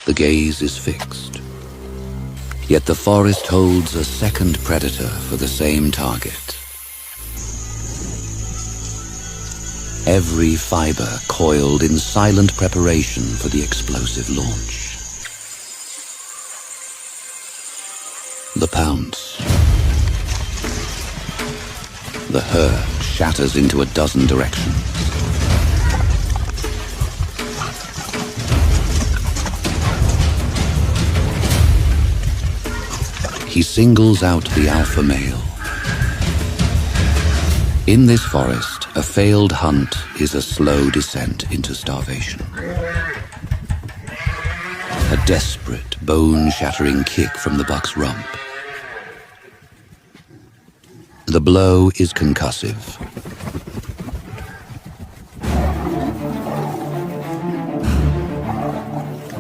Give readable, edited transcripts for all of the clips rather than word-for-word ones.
The gaze is fixed. Yet the forest holds a second predator for the same target. Every fiber coiled in silent preparation for the explosive launch. The pounce. The herd shatters into a dozen directions. He singles out the alpha male. In this forest, a failed hunt is a slow descent into starvation. A desperate, bone-shattering kick from the buck's rump. The blow is concussive.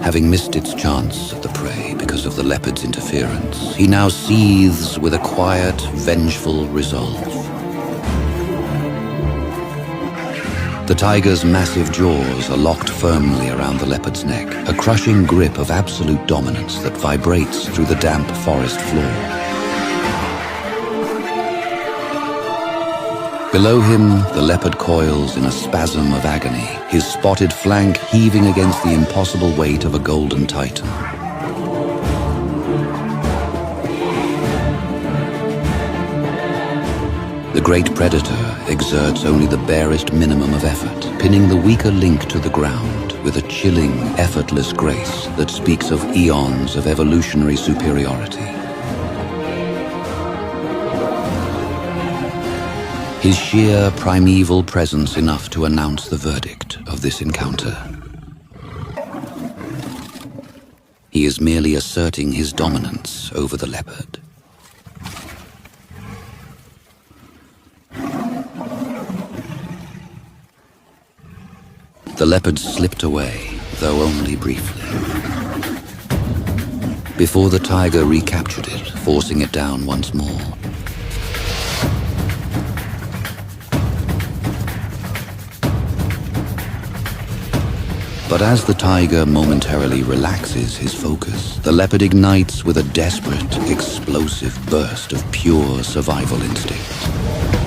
Having missed its chance at the prey because of the leopard's interference, he now seethes with a quiet, vengeful resolve. The tiger's massive jaws are locked firmly around the leopard's neck, a crushing grip of absolute dominance that vibrates through the damp forest floor. Below him, the leopard coils in a spasm of agony, his spotted flank heaving against the impossible weight of a golden titan. The great predator exerts only the barest minimum of effort, pinning the weaker link to the ground with a chilling, effortless grace that speaks of eons of evolutionary superiority. His sheer primeval presence enough to announce the verdict of this encounter. He is merely asserting his dominance over the leopard. The leopard slipped away, though only briefly, before the tiger recaptured it, forcing it down once more. But as the tiger momentarily relaxes his focus, the leopard ignites with a desperate, explosive burst of pure survival instinct.